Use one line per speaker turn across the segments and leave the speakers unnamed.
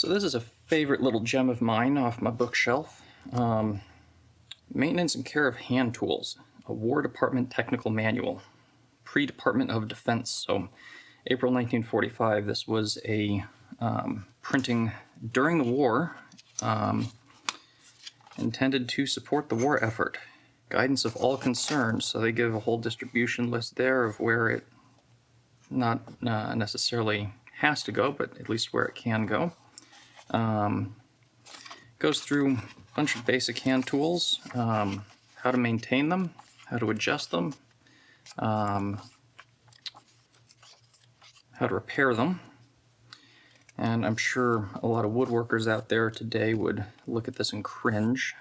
So this is a favorite little gem of mine off my bookshelf. Maintenance and Care of Hand Tools, a War Department Technical Manual, pre-Department of Defense. So April 1945, this was a printing during the war, intended to support the war effort. Guidance of all concerned, so they give a whole distribution list there of where it not necessarily has to go, but at least where it can go. Goes through a bunch of basic hand tools, how to maintain them, how to adjust them, how to repair them. And I'm sure a lot of woodworkers out there today would look at this and cringe,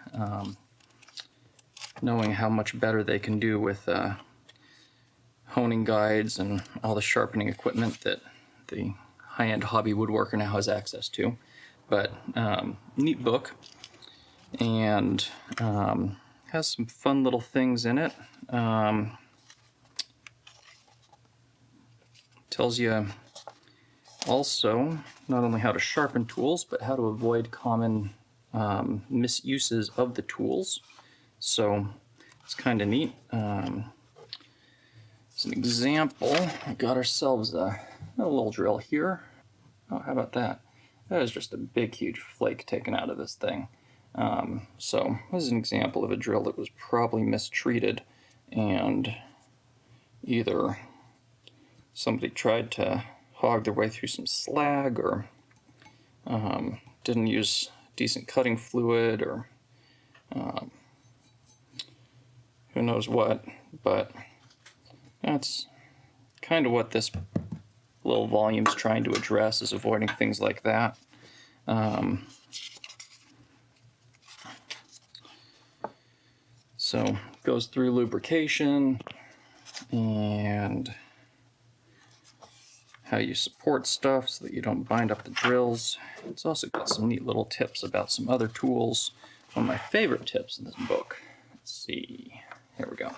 knowing how much better they can do with honing guides and all the sharpening equipment that the high-end hobby woodworker now has access to. But neat book, and has some fun little things in it. Tells you also not only how to sharpen tools, but how to avoid common misuses of the tools. So it's kind of neat. As an example, we got ourselves a little drill here. Oh, how about that? That is just a big, huge flake taken out of this thing. So this is an example of a drill that was probably mistreated, and either somebody tried to hog their way through some slag, or didn't use decent cutting fluid, or who knows what. But that's kind of what this little volume's trying to address, is avoiding things like that. So goes through lubrication and how you support stuff so that you don't bind up the drills. It's also got some neat little tips about some other tools. One of my favorite tips in this book, let's see, here we go,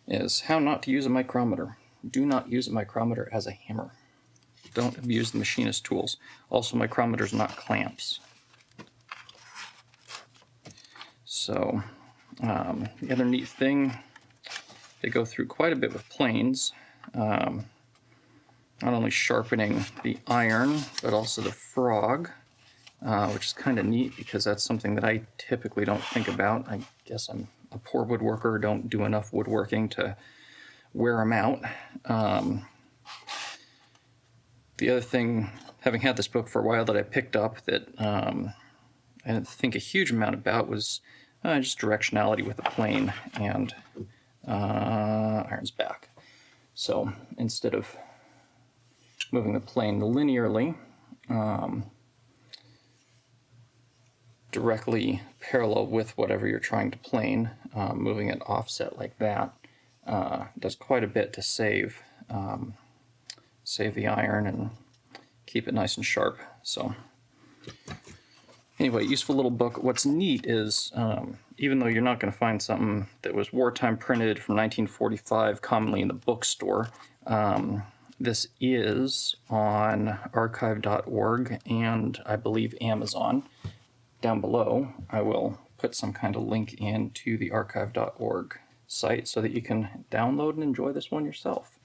is how not to use a micrometer. Do not use a micrometer as a hammer. Don't abuse the machinist tools. Also, micrometers, not clamps. So, the other neat thing, they go through quite a bit with planes. Not only sharpening the iron, but also the frog, which is kind of neat because that's something that I typically don't think about. I guess I'm a poor woodworker, don't do enough woodworking to wear them out. The other thing, having had this book for a while, that I picked up that I didn't think a huge amount about was just directionality with the plane, and iron's back. So instead of moving the plane linearly, directly parallel with whatever you're trying to plane, moving it offset like that, does quite a bit to save the iron and keep it nice and sharp. So anyway, useful little book. What's neat is, even though you're not going to find something that was wartime printed from 1945 commonly in the bookstore, this is on archive.org and I believe Amazon. Down below, I will put some kind of link into the archive.org site so that you can download and enjoy this one yourself.